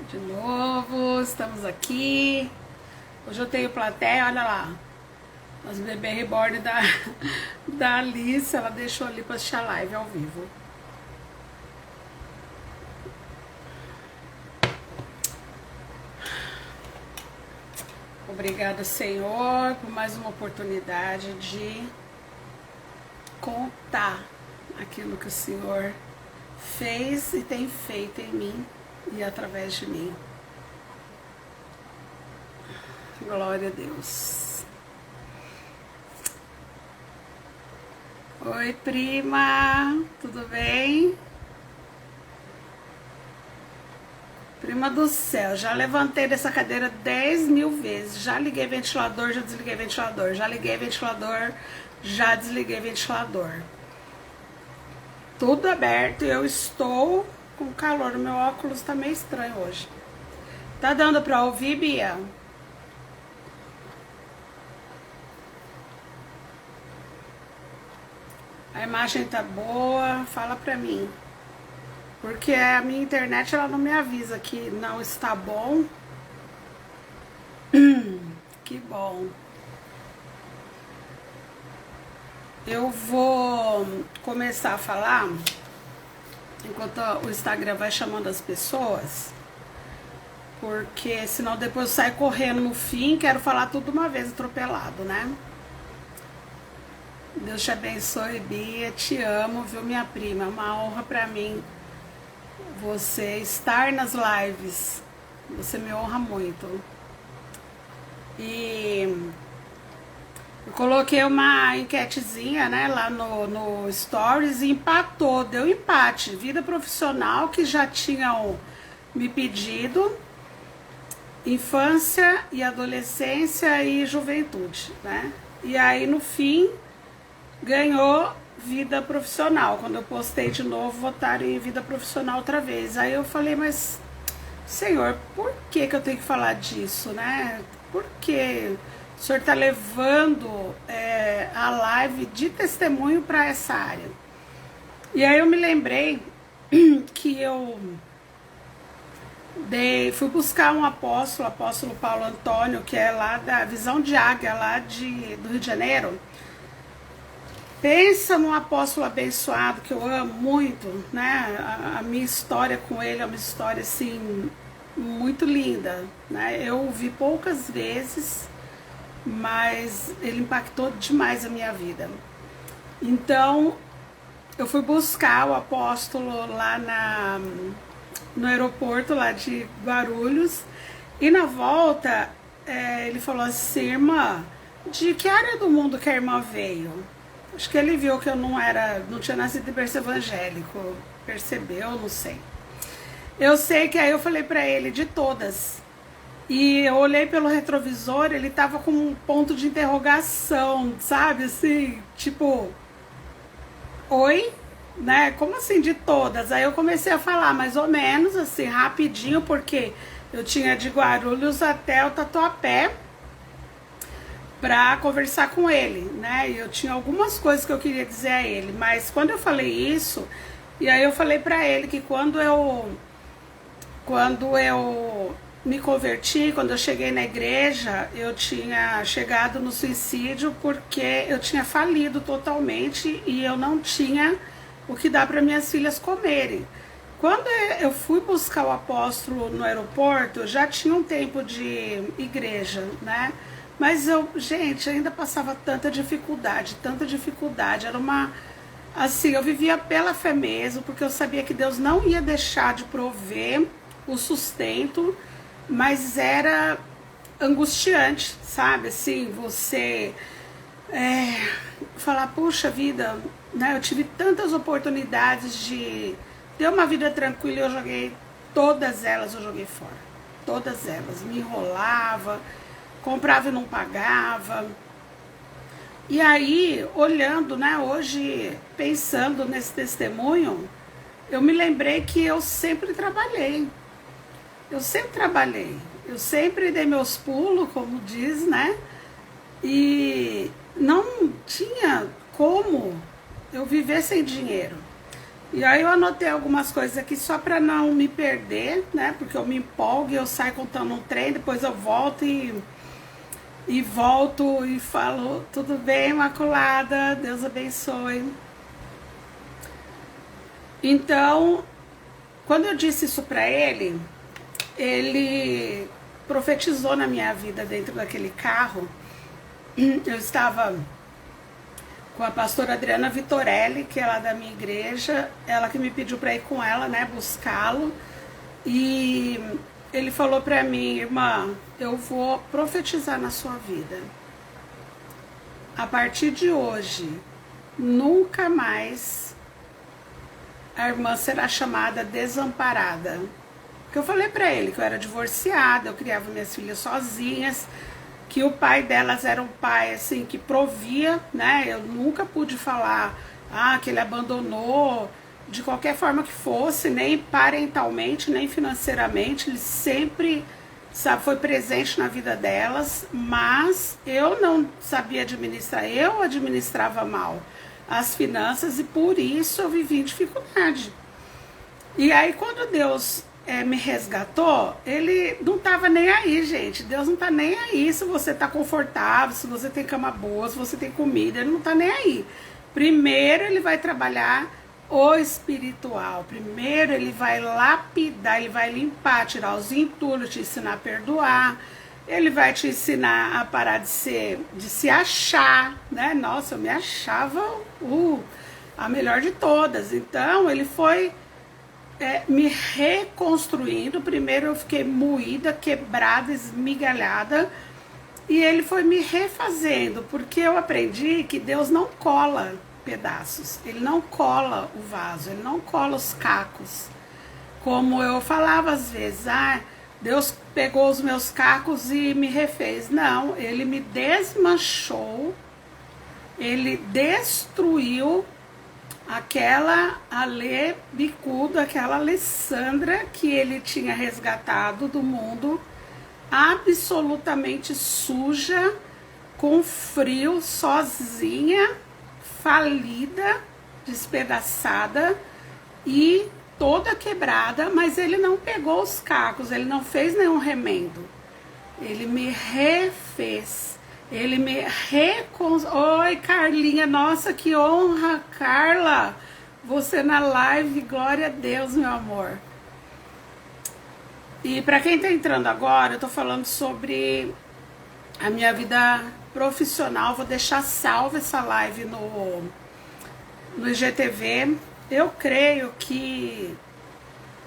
De novo, estamos aqui. Hoje eu tenho plateia, olha lá. As bebê reborn da Alice, ela deixou ali para assistir a live ao vivo. Obrigada, Senhor, por mais uma oportunidade de contar aquilo que o Senhor fez e tem feito em mim e através de mim. Glória a Deus. Oi, prima, tudo bem? Prima do céu, já levantei dessa cadeira 10.000 vezes. Já liguei ventilador, já desliguei ventilador. Já liguei ventilador, já desliguei ventilador. Tudo aberto e eu estou com calor. O meu óculos tá meio estranho hoje. Tá dando pra ouvir, Bia? A imagem tá boa? Fala pra mim. Porque a minha internet, ela não me avisa que não está bom. Que bom. Eu vou começar a falar enquanto o Instagram vai chamando as pessoas, porque senão depois eu saio correndo no fim, quero falar tudo uma vez atropelado, né? Deus te abençoe, Bia, te amo, viu, minha prima? É uma honra pra mim você estar nas lives, você me honra muito. E eu coloquei uma enquetezinha, né, lá no Stories e empatou, deu empate. Vida profissional, que já tinham me pedido, infância e adolescência e juventude, né? E aí no fim ganhou vida profissional. Quando eu postei de novo, votaram em vida profissional outra vez. Aí eu falei, mas Senhor, por que eu tenho que falar disso, né? Por que o Senhor está levando a live de testemunho para essa área? E aí eu me lembrei que eu fui buscar um apóstolo, o apóstolo Paulo Antônio, que é lá da Visão de Águia, lá do Rio de Janeiro. Pensa num apóstolo abençoado que eu amo muito, né? A minha história com ele é uma história assim muito linda, né? Eu o vi poucas vezes, mas ele impactou demais a minha vida. Então eu fui buscar o apóstolo lá no aeroporto lá de Guarulhos, e na volta ele falou assim: irmã, de que área do mundo que a irmã veio? Acho que ele viu que eu não tinha nascido em berço evangélico, percebeu, não sei. Eu sei que aí eu falei pra ele de todas. E eu olhei pelo retrovisor, ele tava com um ponto de interrogação, sabe, assim, tipo, oi? Né? Como assim de todas? Aí eu comecei a falar mais ou menos, assim, rapidinho, porque eu tinha de Guarulhos até o Tatuapé para conversar com ele, né? E eu tinha algumas coisas que eu queria dizer a ele, mas quando eu falei isso, e aí eu falei para ele que quando eu me converti, quando eu cheguei na igreja, eu tinha chegado no suicídio porque eu tinha falido totalmente e eu não tinha o que dar para minhas filhas comerem. Quando eu fui buscar o apóstolo no aeroporto, eu já tinha um tempo de igreja, né? Mas gente, ainda passava tanta dificuldade, era uma, assim, eu vivia pela fé mesmo, porque eu sabia que Deus não ia deixar de prover o sustento, mas era angustiante, sabe, assim, você falar, puxa vida, né, eu tive tantas oportunidades de ter uma vida tranquila e eu joguei todas elas, fora, todas elas, me enrolava, comprava e não pagava. E aí, olhando, né, hoje, pensando nesse testemunho, eu me lembrei que eu sempre trabalhei. Eu sempre dei meus pulos, como diz, né? E não tinha como eu viver sem dinheiro. E aí eu anotei algumas coisas aqui só para não me perder, né? Porque eu me empolgo e eu saio contando um trem, depois eu volto e volto e falo, tudo bem, Imaculada, Deus abençoe. Então, quando eu disse isso para ele profetizou na minha vida dentro daquele carro. Eu estava com a pastora Adriana Vitorelli, que é lá da minha igreja, ela que me pediu para ir com ela, né, buscá-lo. E ele falou para mim, irmã, eu vou profetizar na sua vida. A partir de hoje, nunca mais a irmã será chamada desamparada. Porque eu falei para ele que eu era divorciada, eu criava minhas filhas sozinhas, que o pai delas era um pai assim que provia, né? Eu nunca pude falar que ele abandonou de qualquer forma que fosse, nem parentalmente, nem financeiramente. Ele sempre, sabe, foi presente na vida delas, mas eu não sabia administrar, eu administrava mal as finanças e por isso eu vivi em dificuldade. E aí quando Deus me resgatou, ele não tava nem aí, gente. Deus não tá nem aí se você tá confortável, se você tem cama boa, se você tem comida, ele não tá nem aí. Primeiro ele vai trabalhar o espiritual. Primeiro ele vai lapidar, ele vai limpar, tirar os entulhos, te ensinar a perdoar. Ele vai te ensinar a parar de se achar, né? Nossa, eu me achava a melhor de todas. Então ele foi me reconstruindo. Primeiro eu fiquei moída, quebrada, esmigalhada, e ele foi me refazendo, porque eu aprendi que Deus não cola pedaços, ele não cola o vaso, ele não cola os cacos, como eu falava às vezes, Deus pegou os meus cacos e me refez. Não, ele me desmanchou, ele destruiu aquela Alê bicudo, aquela Alessandra que ele tinha resgatado do mundo, absolutamente suja, com frio, sozinha, falida, despedaçada e toda quebrada, mas ele não pegou os cacos, ele não fez nenhum remendo, ele me refez. Ele me Oi, Carlinha, nossa, que honra, Carla, você na live, glória a Deus, meu amor. E para quem tá entrando agora, eu tô falando sobre a minha vida profissional, vou deixar salva essa live no IGTV. Eu creio que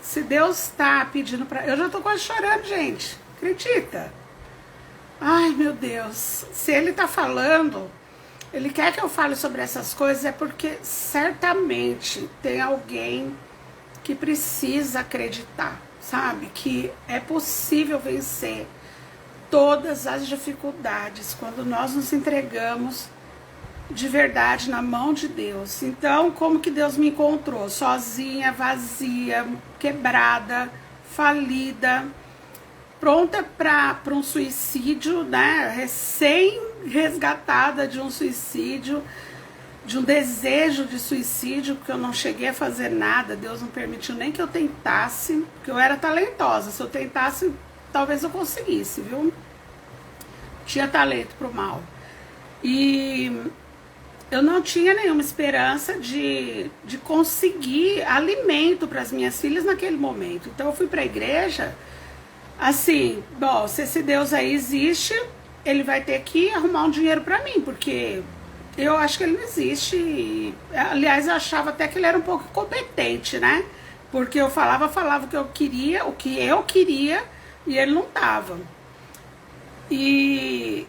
se Deus tá pedindo pra... Eu já tô quase chorando, gente, acredita? Ai, meu Deus, se ele tá falando, ele quer que eu fale sobre essas coisas, é porque certamente tem alguém que precisa acreditar, sabe? Que é possível vencer todas as dificuldades quando nós nos entregamos de verdade na mão de Deus. Então, como que Deus me encontrou? Sozinha, vazia, quebrada, falida, pronta para um suicídio, né? Recém-resgatada de um suicídio, de um desejo de suicídio, porque eu não cheguei a fazer nada, Deus não permitiu nem que eu tentasse, porque eu era talentosa, se eu tentasse, talvez eu conseguisse, viu? Tinha talento pro mal. E eu não tinha nenhuma esperança de conseguir alimento para as minhas filhas naquele momento. Então eu fui para a igreja... Assim, bom, se esse Deus aí existe, ele vai ter que arrumar um dinheiro pra mim, porque eu acho que ele não existe. Aliás, eu achava até que ele era um pouco competente, né? Porque eu falava o que eu queria, e ele não tava. E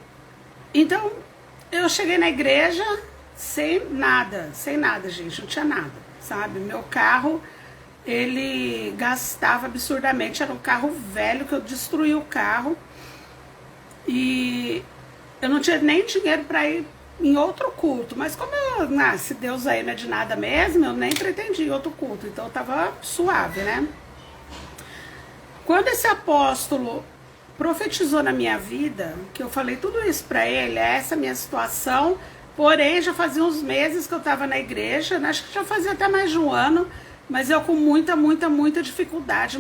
então eu cheguei na igreja sem nada, gente, não tinha nada, sabe? Meu carro, ele gastava absurdamente, era um carro velho que eu destruí o carro e eu não tinha nem dinheiro para ir em outro culto, mas como se Deus aí não é de nada mesmo, eu nem pretendi outro culto, então eu tava suave, né? Quando esse apóstolo profetizou na minha vida, que eu falei tudo isso para ele, essa minha situação, Porém, já fazia uns meses que eu estava na igreja, né? Acho que já fazia até mais de um ano, mas eu com muita dificuldade,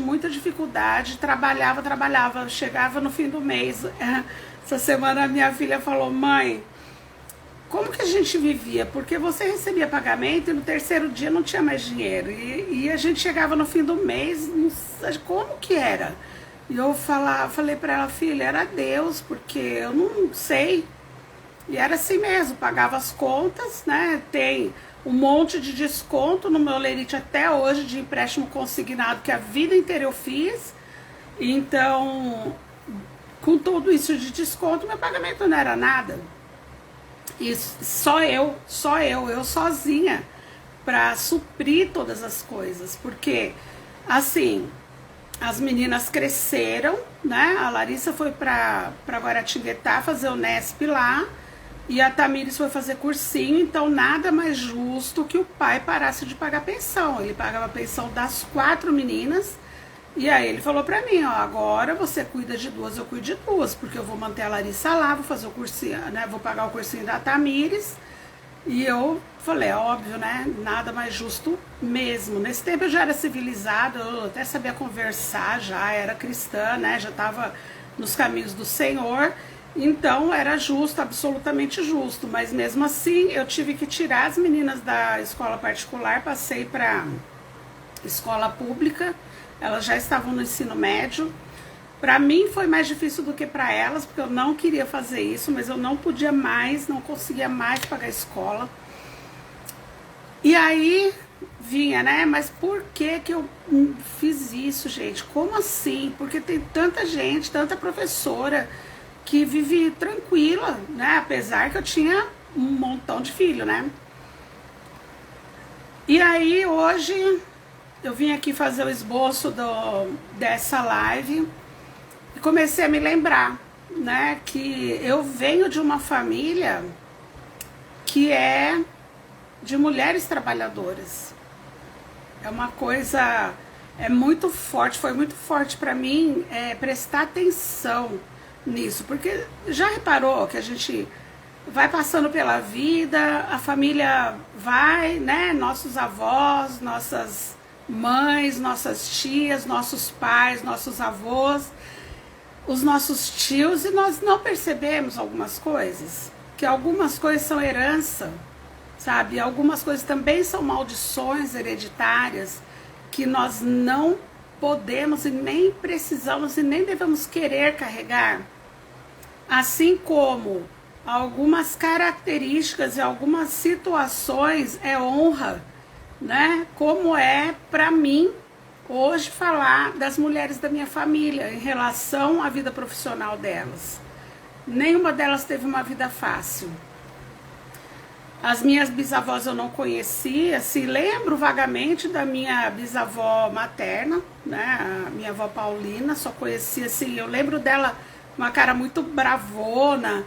trabalhava, chegava no fim do mês. Essa semana a minha filha falou: mãe, como que a gente vivia? Porque você recebia pagamento e no terceiro dia não tinha mais dinheiro. E a gente chegava no fim do mês, como que era? E eu falei para ela: filha, era Deus, porque eu não sei. E era assim mesmo, pagava as contas, né? Tem um monte de desconto no meu Lerite até hoje, de empréstimo consignado, que a vida inteira eu fiz. Então, com tudo isso de desconto, meu pagamento não era nada. E só eu sozinha, para suprir todas as coisas. Porque, assim, as meninas cresceram, né? A Larissa foi para Guaratinguetá fazer o Nesp lá. E a Tamires foi fazer cursinho, então nada mais justo que o pai parasse de pagar pensão. Ele pagava a pensão das 4 meninas. E aí ele falou pra mim, ó, agora você cuida de 2, eu cuido de 2, porque eu vou manter a Larissa lá, vou fazer o cursinho, né? Vou pagar o cursinho da Tamires. E eu falei, é óbvio, né? Nada mais justo mesmo. Nesse tempo eu já era civilizada, eu até sabia conversar, já era cristã, né? Já estava nos caminhos do Senhor. Então era justo, absolutamente justo, mas mesmo assim eu tive que tirar as meninas da escola particular, passei para escola pública, elas já estavam no ensino médio. Para mim foi mais difícil do que para elas, porque eu não queria fazer isso, mas eu não podia mais, não conseguia mais pagar a escola. E aí vinha, né? Mas por que que eu fiz isso, gente? Como assim? Porque tem tanta gente, tanta professora que vive tranquila, né? Apesar que eu tinha um montão de filho, né? E aí hoje eu vim aqui fazer o esboço dessa live e comecei a me lembrar, né? Que eu venho de uma família que é de mulheres trabalhadoras. É uma coisa, é muito forte, foi muito forte para mim prestar atenção nisso, porque já reparou que a gente vai passando pela vida, a família vai, né, nossos avós, nossas mães, nossas tias, nossos pais, nossos avós, os nossos tios, e nós não percebemos algumas coisas, que algumas coisas são herança, sabe, algumas coisas também são maldições hereditárias, que nós não podemos e nem precisamos e nem devemos querer carregar. Assim como algumas características e algumas situações é honra, né? Como é para mim hoje falar das mulheres da minha família em relação à vida profissional delas. Nenhuma delas teve uma vida fácil. As minhas bisavós eu não conhecia, assim, lembro vagamente da minha bisavó materna, né, a minha avó Paulina, só conhecia, assim, eu lembro dela uma cara muito bravona,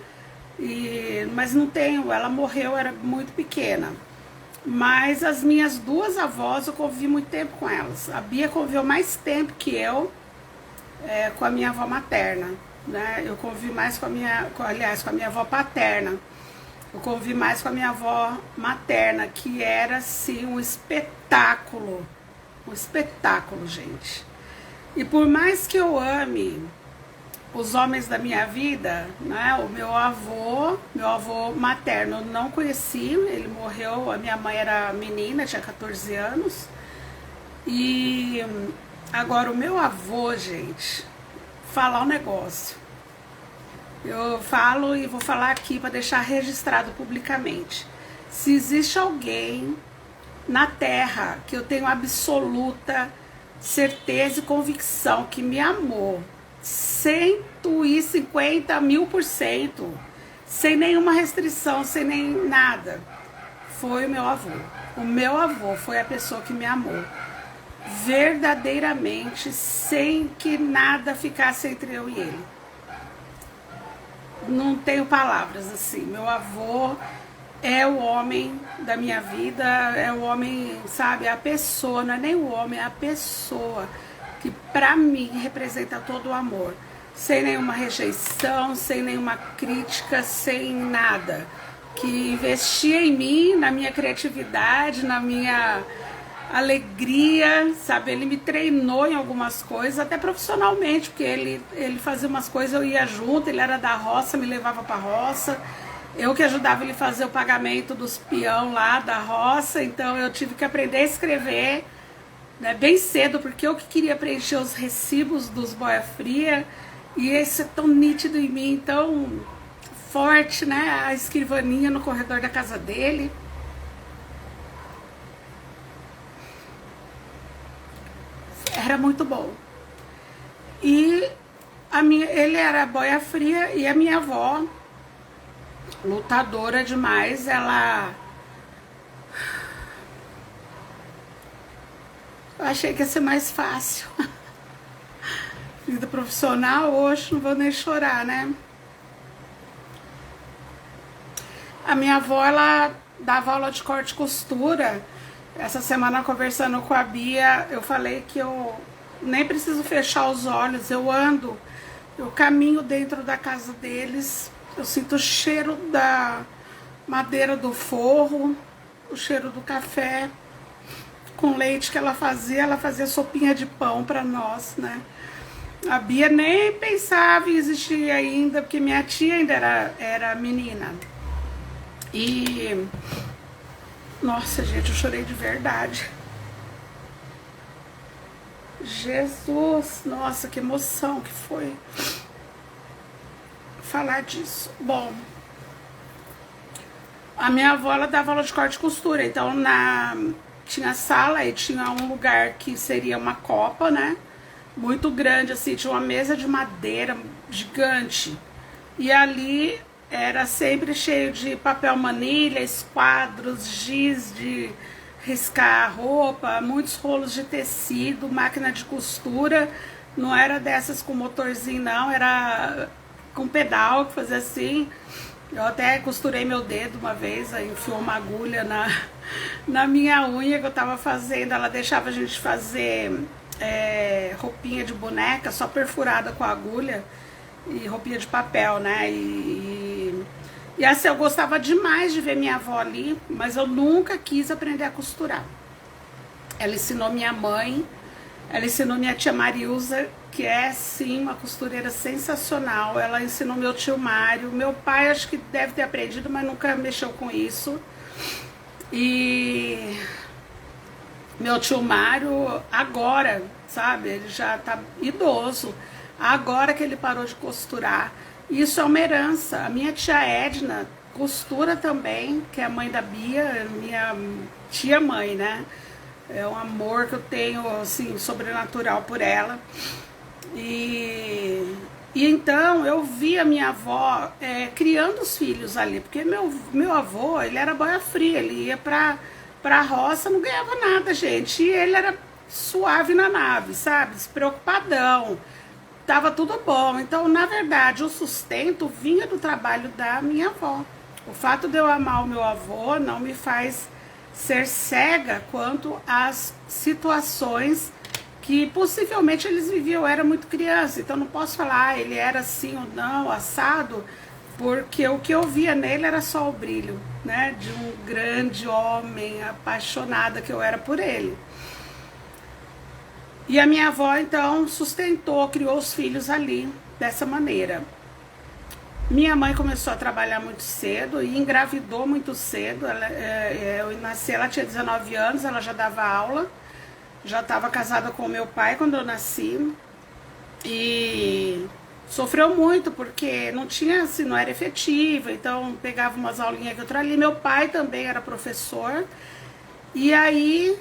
mas não tenho, ela morreu, era muito pequena. Mas as minhas 2 avós, eu convivi muito tempo com elas. A Bia conviveu mais tempo que eu com a minha avó materna, né, eu convivi mais com a minha avó paterna. Eu convivi mais com a minha avó materna, que era, assim, um espetáculo, gente. E por mais que eu ame os homens da minha vida, né, o meu avô materno, eu não conheci, ele morreu, a minha mãe era menina, tinha 14 anos. E agora o meu avô, gente, falar um negócio. Eu falo e vou falar aqui para deixar registrado publicamente. Se existe alguém na Terra que eu tenho absoluta certeza e convicção que me amou 150.000%, sem nenhuma restrição, sem nem nada, foi o meu avô. O meu avô foi a pessoa que me amou verdadeiramente, sem que nada ficasse entre eu e ele. Não tenho palavras, assim. Meu avô é o homem da minha vida, é o homem, sabe, a pessoa, não é nem o homem, é a pessoa que pra mim representa todo o amor, sem nenhuma rejeição, sem nenhuma crítica, sem nada. que investia em mim, na minha criatividade, na minha alegria, sabe? Ele me treinou em algumas coisas, até profissionalmente, porque ele fazia umas coisas, eu ia junto, ele era da roça, me levava pra roça, eu que ajudava ele a fazer o pagamento dos peão lá da roça, então eu tive que aprender a escrever, né, bem cedo, porque eu que queria preencher os recibos dos boia fria, e esse é tão nítido em mim, tão forte, né, a escrivaninha no corredor da casa dele. Era muito bom. E ele era boia fria e a minha avó, lutadora demais, eu achei que ia ser mais fácil. Vida profissional, hoje não vou nem chorar, né? A minha avó, ela dava aula de corte e costura. Essa semana, conversando com a Bia, eu falei que eu nem preciso fechar os olhos, eu ando, eu caminho dentro da casa deles, eu sinto o cheiro da madeira do forro, o cheiro do café com leite que ela fazia sopinha de pão para nós, né? A Bia nem pensava em existir ainda, porque minha tia ainda era menina. E nossa, gente, eu chorei de verdade. Jesus, nossa, que emoção que foi falar disso. Bom, a minha avó, ela dava aula de corte e costura, então tinha sala e tinha um lugar que seria uma copa, né? Muito grande, assim, tinha uma mesa de madeira gigante. E ali era sempre cheio de papel manilha, esquadros, giz de riscar roupa, muitos rolos de tecido, máquina de costura. Não era dessas com motorzinho, não, era com pedal, que fazia assim. Eu até costurei meu dedo uma vez, aí enfiou uma agulha na minha unha que eu tava fazendo. Ela deixava a gente fazer roupinha de boneca só perfurada com a agulha e roupinha de papel, né? E assim, eu gostava demais de ver minha avó ali, mas eu nunca quis aprender a costurar. Ela ensinou minha mãe, ela ensinou minha tia Marilza, que é sim uma costureira sensacional. Ela ensinou meu tio Mário. Meu pai acho que deve ter aprendido, mas nunca mexeu com isso. E meu tio Mário agora, sabe, ele já tá idoso, agora que ele parou de costurar. Isso é uma herança. A minha tia Edna costura também, que é a mãe da Bia, minha tia mãe, né? É um amor que eu tenho, assim, sobrenatural por ela. E então eu vi a minha avó criando os filhos ali, porque meu avô, ele era boia fria, ele ia pra roça, não ganhava nada, gente. E ele era suave na nave, sabe? Despreocupadão. Tava tudo bom. Então, na verdade, o sustento vinha do trabalho da minha avó. O fato de eu amar o meu avô não me faz ser cega quanto às situações que possivelmente eles viviam. Eu era muito criança, então não posso falar ele era assim ou não, assado, porque o que eu via nele era só o brilho, né, de um grande homem, apaixonada que eu era por ele. E a minha avó, então, sustentou, criou os filhos ali, dessa maneira. Minha mãe começou a trabalhar muito cedo e engravidou muito cedo. Eu nasci, ela tinha 19 anos, ela já dava aula. Já estava casada com o meu pai quando eu nasci. E sofreu muito, porque não tinha, assim, não era efetiva. Então, pegava umas aulinhas aqui, outra ali. Meu pai também era professor. E aí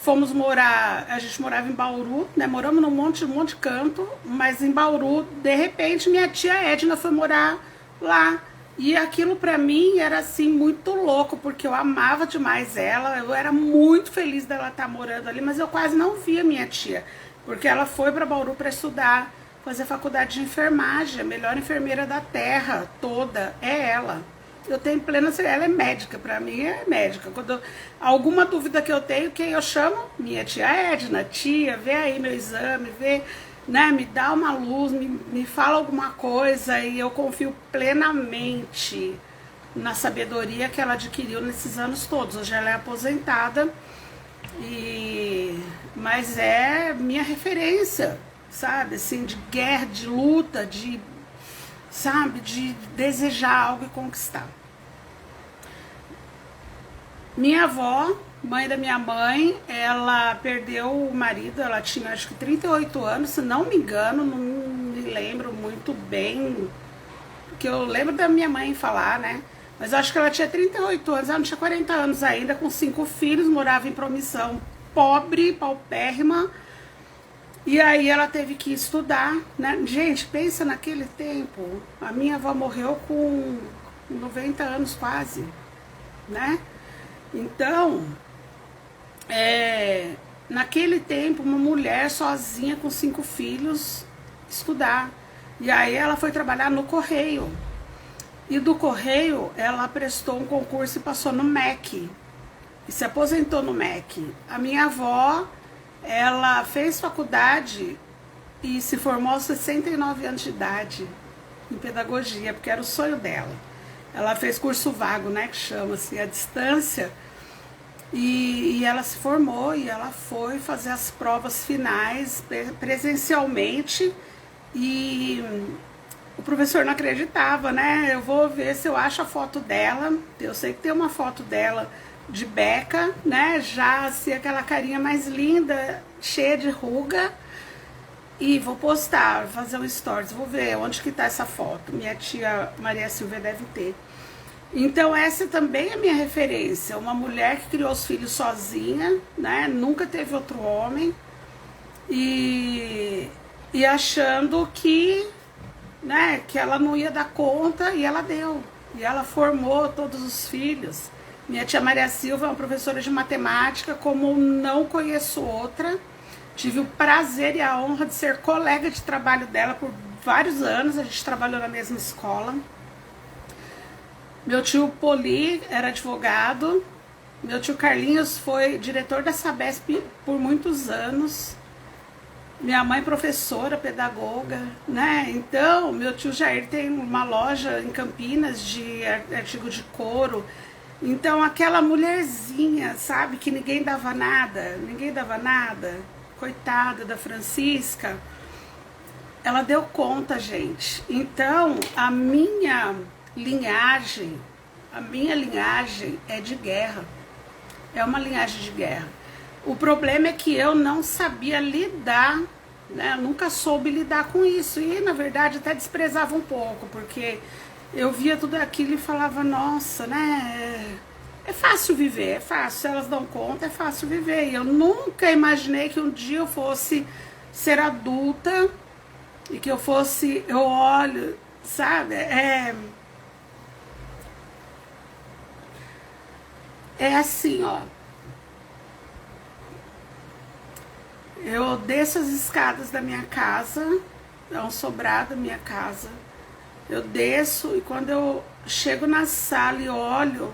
fomos morar, a gente morava em Bauru, né? Moramos num monte de canto, mas em Bauru, de repente, minha tia Edna foi morar lá. E aquilo pra mim era assim muito louco, porque eu amava demais ela, eu era muito feliz dela estar morando ali, mas eu quase não via minha tia, porque ela foi pra Bauru pra estudar, fazer faculdade de enfermagem, a melhor enfermeira da terra toda é ela. Eu tenho plena certeza, ela é médica, pra mim é médica. Alguma dúvida que eu tenho, quem eu chamo? Minha tia Edna, tia, vê aí meu exame, vê, né, me dá uma luz, me fala alguma coisa, e eu confio plenamente na sabedoria que ela adquiriu nesses anos todos. Hoje ela é aposentada, mas é minha referência, sabe, assim, de guerra, de luta, de, sabe, de desejar algo e conquistar. Minha avó, mãe da minha mãe, ela perdeu o marido, ela tinha acho que 38 anos, se não me engano, não me lembro muito bem, porque eu lembro da minha mãe falar, né? Mas eu acho que ela tinha 38 anos, ela não tinha 40 anos ainda, com 5 filhos, morava em Promissão, pobre, paupérrima. E aí ela teve que estudar, né? Gente, pensa naquele tempo, a minha avó morreu com 90 anos quase, né? Então, naquele tempo, uma mulher sozinha com 5 filhos estudar. E aí ela foi trabalhar no Correio. E do Correio, ela prestou um concurso e passou no MEC. E se aposentou no MEC. A minha avó, ela fez faculdade e se formou aos 69 anos de idade em pedagogia, porque era o sonho dela. Ela fez curso vago, né, que chama-se, à distância, e ela se formou e ela foi fazer as provas finais presencialmente e o professor não acreditava, né? Eu vou ver se eu acho a foto dela, eu sei que tem uma foto dela de beca, né, já assim, aquela carinha mais linda, cheia de ruga, e vou postar, fazer um stories, vou ver onde que tá essa foto, minha tia Maria Silvia deve ter. Então essa também é minha referência, uma mulher que criou os filhos sozinha, né, nunca teve outro homem, e achando que, né, que ela não ia dar conta, e ela deu, e ela formou todos os filhos. Minha tia Maria Silva é uma professora de matemática, como não conheço outra. Tive o prazer e a honra de ser colega de trabalho dela por vários anos, a gente trabalhou na mesma escola. Meu tio Poli era advogado, meu tio Carlinhos foi diretor da Sabesp por muitos anos, minha mãe professora, pedagoga, né? Então, meu tio Jair tem uma loja em Campinas de artigo de couro. Então, aquela mulherzinha, sabe, que ninguém dava nada, coitada da Francisca, ela deu conta, gente. Então, a minha linhagem é de guerra, é uma linhagem de guerra. O problema é que eu não sabia lidar, né? Eu nunca soube lidar com isso e, na verdade, até desprezava um pouco, porque eu via tudo aquilo e falava, nossa, né, é fácil viver, é fácil, se elas dão conta, é fácil viver. E eu nunca imaginei que um dia eu fosse ser adulta e que eu olho, sabe, é assim, ó, eu desço as escadas da minha casa, é um sobrado da minha casa, eu desço e quando eu chego na sala e olho,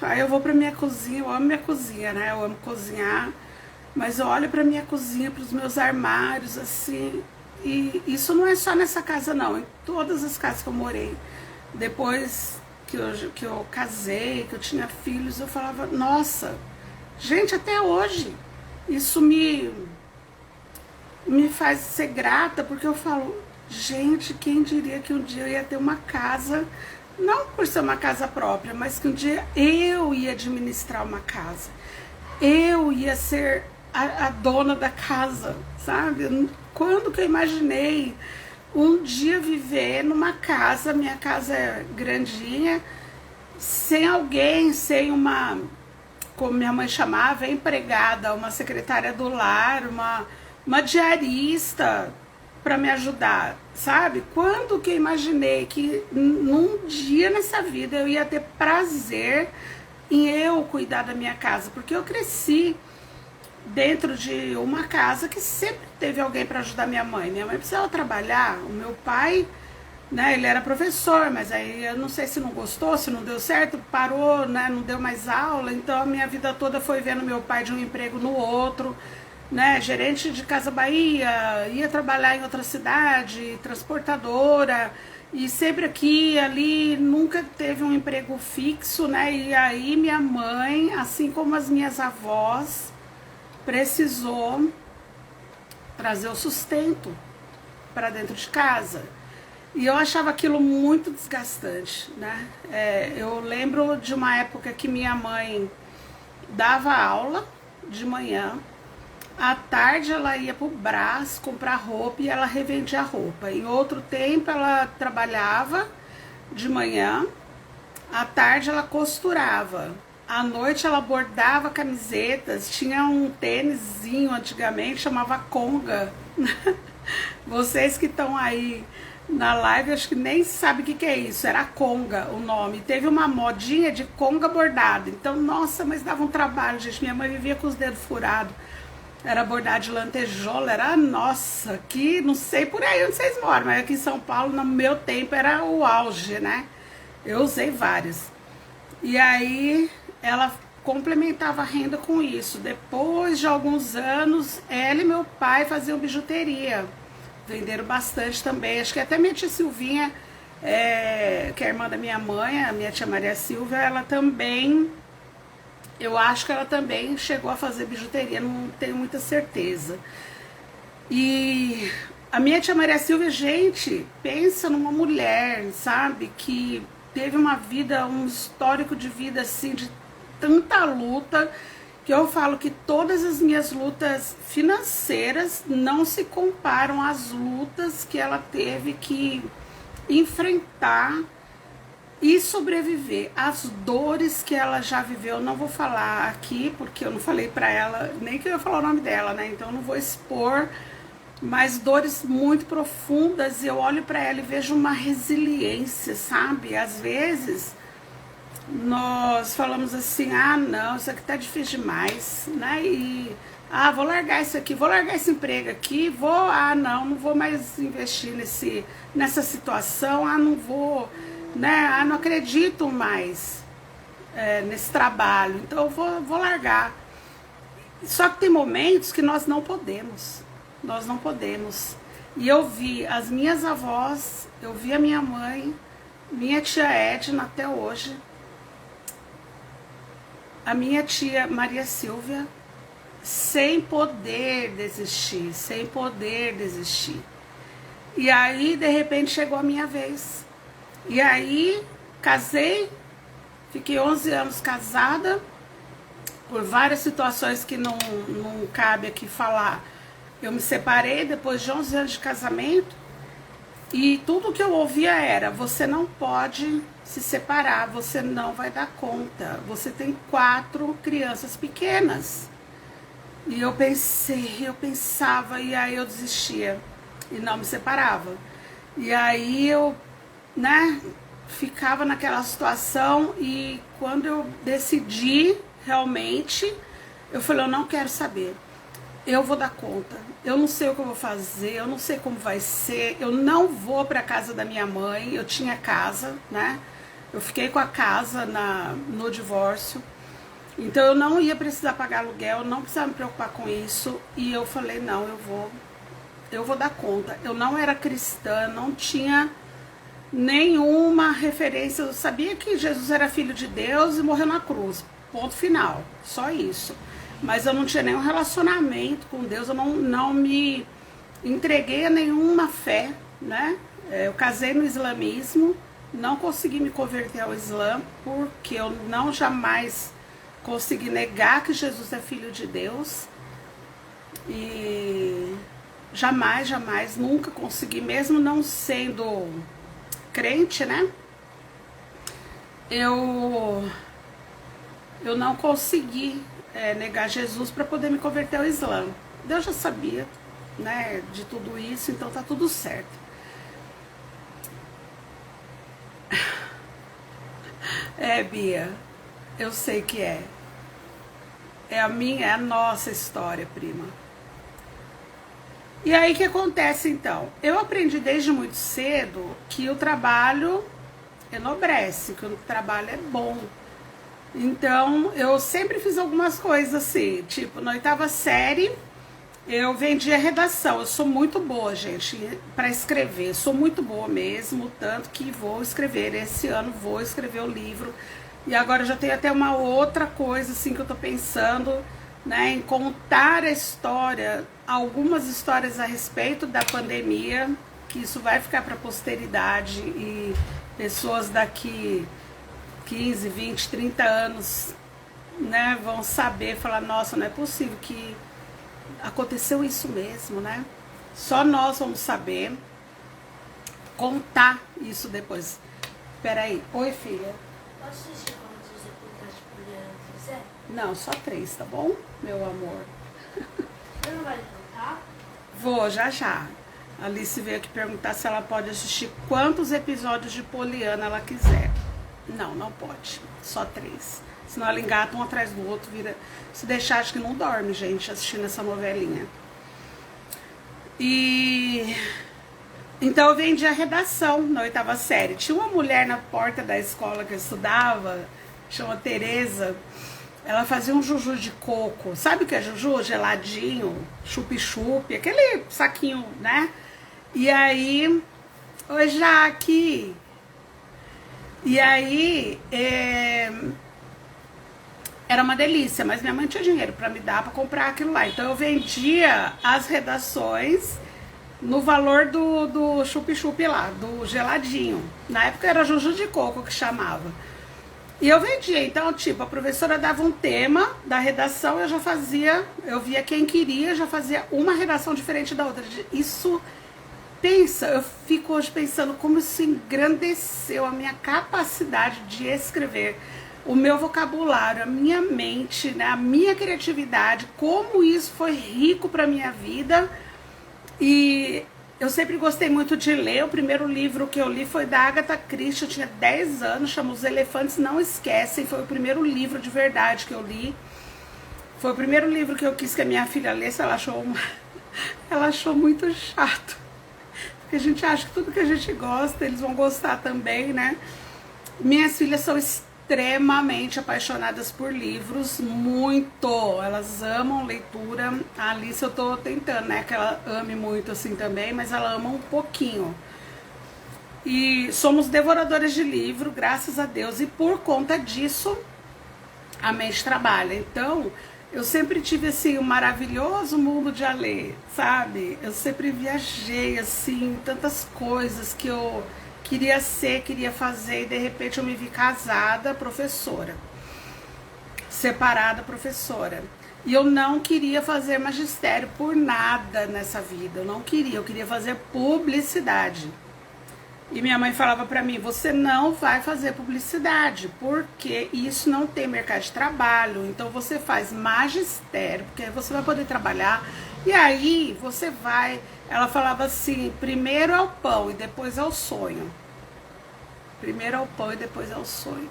aí eu vou pra minha cozinha, eu amo minha cozinha, né, eu amo cozinhar, mas eu olho pra minha cozinha, pros meus armários, assim, e isso não é só nessa casa não, em todas as casas que eu morei, depois que eu casei, que eu tinha filhos, eu falava, nossa, gente, até hoje, isso me faz ser grata, porque eu falo, gente, quem diria que um dia eu ia ter uma casa, não por ser uma casa própria, mas que um dia eu ia administrar uma casa, eu ia ser a dona da casa, sabe? Quando que eu imaginei um dia viver numa casa, minha casa é grandinha, sem alguém, sem uma, como minha mãe chamava, empregada, uma secretária do lar, uma diarista para me ajudar, sabe? Quando que eu imaginei que num dia nessa vida eu ia ter prazer em eu cuidar da minha casa, porque eu cresci dentro de uma casa que sempre teve alguém para ajudar minha mãe. Minha mãe precisava trabalhar, o meu pai, né, ele era professor, mas aí eu não sei se não gostou, se não deu certo, parou, né, não deu mais aula, então a minha vida toda foi vendo meu pai de um emprego no outro, né, gerente de Casa Bahia, ia trabalhar em outra cidade, transportadora, e sempre aqui e ali, nunca teve um emprego fixo, né? E aí minha mãe, assim como as minhas avós, precisou trazer o sustento para dentro de casa. E eu achava aquilo muito desgastante, né? Eu lembro de uma época que minha mãe dava aula de manhã, à tarde ela ia pro Brás comprar roupa e ela revendia roupa. Em outro tempo ela trabalhava de manhã, à tarde ela costurava. À noite ela bordava camisetas, tinha um tênisinho antigamente, chamava Conga. Vocês que estão aí na live, acho que nem sabe o que é isso, era Conga o nome. Teve uma modinha de Conga bordado, então, nossa, mas dava um trabalho, gente. Minha mãe vivia com os dedos furados, era bordado de lantejola, era, nossa, que não sei por aí onde vocês moram, mas aqui em São Paulo, no meu tempo, era o auge, né? Eu usei vários. E aí, ela complementava a renda com isso. Depois de alguns anos, ela e meu pai faziam bijuteria. Venderam bastante também. Acho que até minha tia Silvinha, que é a irmã da minha mãe, a minha tia Maria Silvia, ela também, eu acho que ela também chegou a fazer bijuteria, não tenho muita certeza. E a minha tia Maria Silvia, gente, pensa numa mulher, sabe, que teve uma vida, um histórico de vida assim, de tanta luta, que eu falo que todas as minhas lutas financeiras não se comparam às lutas que ela teve que enfrentar e sobreviver, as dores que ela já viveu. Eu não vou falar aqui, porque eu não falei pra ela, nem que eu ia falar o nome dela, né? Então eu não vou expor, mas dores muito profundas. E eu olho pra ela e vejo uma resiliência, sabe? Às vezes nós falamos assim, ah não, isso aqui tá difícil demais, né? E vou largar isso aqui, vou largar esse emprego aqui, não vou mais investir nessa situação, não vou, né? Não acredito mais nesse trabalho, então eu vou largar. Só que tem momentos que nós não podemos. E eu vi as minhas avós, eu vi a minha mãe, minha tia Edna até hoje, a minha tia Maria Silvia, sem poder desistir. E aí, de repente, chegou a minha vez. E aí, casei, fiquei 11 anos casada, por várias situações que não cabe aqui falar. Eu me separei depois de 11 anos de casamento, e tudo que eu ouvia era, você não pode se separar, você não vai dar conta, você tem 4 crianças pequenas. E eu pensava, e aí eu desistia, e não me separava. E aí eu, né, ficava naquela situação, e quando eu decidi, realmente, eu falei, eu não quero saber. Eu vou dar conta, eu não sei o que eu vou fazer, eu não sei como vai ser, eu não vou para casa da minha mãe, eu tinha casa, né? Eu fiquei com a casa no divórcio, então eu não ia precisar pagar aluguel, eu não precisava me preocupar com isso, e eu falei, não, eu vou dar conta. Eu não era cristã, não tinha nenhuma referência, eu sabia que Jesus era filho de Deus e morreu na cruz, ponto final, só isso. Mas eu não tinha nenhum relacionamento com Deus, eu não me entreguei a nenhuma fé, né? Eu casei no islamismo, não consegui me converter ao Islã, porque eu não jamais consegui negar que Jesus é filho de Deus. E jamais, nunca consegui, mesmo não sendo crente, né? Eu não consegui negar Jesus para poder me converter ao Islã. Deus já sabia, né, de tudo isso, então tá tudo certo. Bia, eu sei que é. É a nossa história, prima. E aí o que acontece então? Eu aprendi desde muito cedo que o trabalho enobrece, que o trabalho é bom. Então, eu sempre fiz algumas coisas assim, tipo, na 8ª série, Eu vendi a redação, eu sou muito boa, gente, para escrever, sou muito boa mesmo, tanto que vou escrever, esse ano vou escrever o livro, e agora já tem até uma outra coisa, assim, que eu tô pensando, né, em contar a história, algumas histórias a respeito da pandemia, que isso vai ficar para a posteridade, e pessoas daqui 15, 20, 30 anos, né, vão saber, falar, nossa, não é possível que aconteceu isso mesmo, né? Só nós vamos saber contar isso depois. Peraí. Oi, filha. Posso assistir quantos episódios por ano quiser? Não, só 3, tá bom, meu amor? Você não vai contar? Vou, já já. A Alice veio aqui perguntar se ela pode assistir quantos episódios de Poliana ela quiser. Não, não pode. Só 3. Senão ela engata um atrás do outro, vira... Se deixar, acho que não dorme, gente, assistindo essa novelinha. E... Então eu vendi a redação na 8ª série. Tinha uma mulher na porta da escola que eu estudava, chama Tereza. Ela fazia um juju de coco. Sabe o que é juju? Geladinho, chup-chup, aquele saquinho, né? E aí... Oi, Jaque! E aí... Era uma delícia, mas minha mãe tinha dinheiro para me dar para comprar aquilo lá. Então eu vendia as redações no valor do chup-chup lá, do geladinho. Na época era juju de coco que chamava. E eu vendia, então, tipo, a professora dava um tema da redação, eu já fazia, eu via quem queria, já fazia uma redação diferente da outra. Isso, pensa, eu fico hoje pensando como isso engrandeceu a minha capacidade de escrever, o meu vocabulário, a minha mente, né, a minha criatividade, como isso foi rico para minha vida. E eu sempre gostei muito de ler. O primeiro livro que eu li foi da Agatha Christie, eu tinha 10 anos, chama Os Elefantes Não Esquecem, foi o primeiro livro de verdade que eu li. Foi o primeiro livro que eu quis que a minha filha lesse, ela achou muito chato. Porque a gente acha que tudo que a gente gosta, eles vão gostar também, né? Minhas filhas são extremamente apaixonadas por livros, muito, elas amam leitura. A Alice eu tô tentando, né, que ela ame muito assim também, mas ela ama um pouquinho. E somos devoradores de livro, graças a Deus, e por conta disso a mente trabalha. Então eu sempre tive assim um maravilhoso mundo de ler, sabe? Eu sempre viajei assim, tantas coisas que eu queria ser, queria fazer, e de repente eu me vi casada, professora, separada, professora. E eu não queria fazer magistério por nada nessa vida, eu não queria, eu queria fazer publicidade. E minha mãe falava pra mim, você não vai fazer publicidade, porque isso não tem mercado de trabalho, então você faz magistério, porque aí você vai poder trabalhar, e aí você vai... Ela falava assim, primeiro é o pão e depois é o sonho. Primeiro é o pão e depois é o sonho.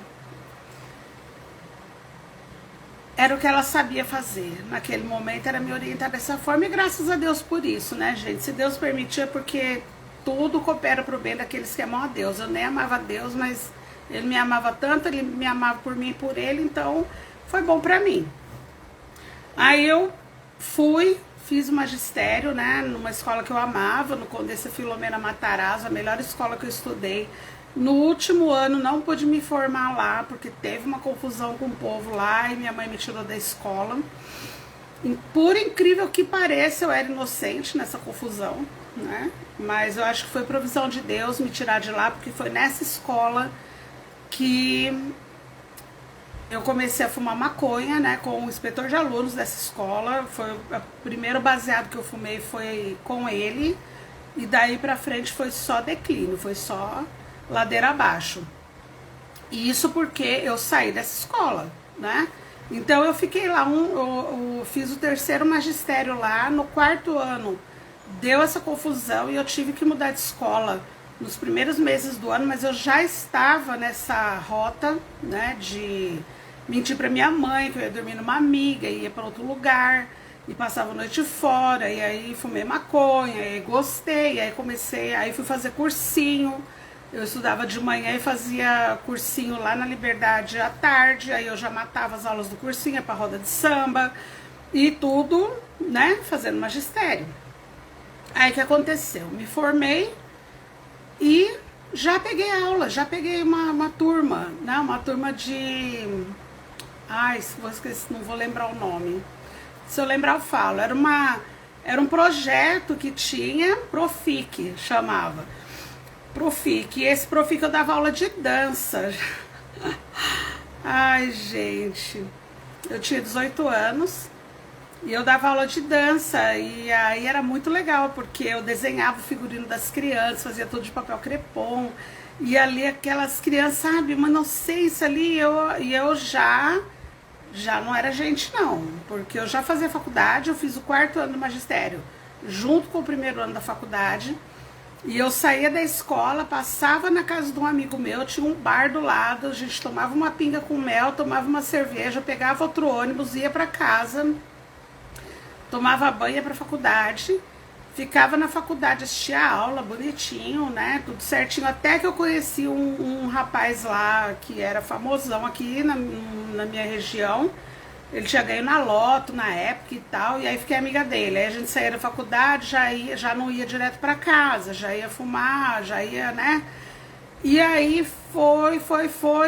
Era o que ela sabia fazer. Naquele momento era me orientar dessa forma, e graças a Deus por isso, né, gente? Se Deus permitir, é porque tudo coopera pro bem daqueles que amam a Deus. Eu nem amava a Deus, mas Ele me amava tanto, Ele me amava por mim e por Ele, então foi bom pra mim. Aí eu fiz o magistério, né, numa escola que eu amava, no Condessa Filomena Matarazzo, a melhor escola que eu estudei. No último ano não pude me formar lá, porque teve uma confusão com o povo lá e minha mãe me tirou da escola. E, por incrível que pareça, eu era inocente nessa confusão, né? Mas eu acho que foi provisão de Deus me tirar de lá, porque foi nessa escola que eu comecei a fumar maconha, né, com o inspetor de alunos dessa escola. Foi o primeiro baseado que eu fumei, foi com ele, e daí pra frente foi só declínio, foi só ladeira abaixo. E isso porque eu saí dessa escola, né? Então eu fiquei lá, eu fiz o 3º magistério lá, no 4º ano deu essa confusão e eu tive que mudar de escola nos primeiros meses do ano, mas eu já estava nessa rota, né, de mentir pra minha mãe que eu ia dormir numa amiga, ia para outro lugar, e passava a noite fora, e aí fumei maconha, e aí gostei, aí comecei, aí fui fazer cursinho. Eu estudava de manhã e fazia cursinho lá na Liberdade à tarde, aí eu já matava as aulas do cursinho, ia pra roda de samba. e tudo, né, fazendo magistério. Aí o que aconteceu? Me formei e já peguei aula, já peguei uma turma, né, uma turma de... Ai, vou esquecer, não vou lembrar o nome. Se eu lembrar eu falo. Era um projeto que tinha, Profic, chamava. Profic. E esse Profic eu dava aula de dança. Ai, gente. Eu tinha 18 anos e eu dava aula de dança. E aí era muito legal, porque eu desenhava o figurino das crianças, fazia tudo de papel crepom. E ali aquelas crianças, sabe, uma inocência ali. E eu já não era gente não, porque eu já fazia faculdade, eu fiz o 4º ano do magistério, junto com o 1º ano da faculdade, e eu saía da escola, passava na casa de um amigo meu, tinha um bar do lado, a gente tomava uma pinga com mel, tomava uma cerveja, pegava outro ônibus, ia para casa, tomava banho, ia pra faculdade, ficava na faculdade, assistia a aula, bonitinho, né, tudo certinho, até que eu conheci um rapaz lá, que era famosão aqui na minha região. Ele tinha ganho na loto na época e tal, e aí fiquei amiga dele. Aí a gente saía da faculdade, já não ia direto pra casa, já ia fumar, já ia, né, e aí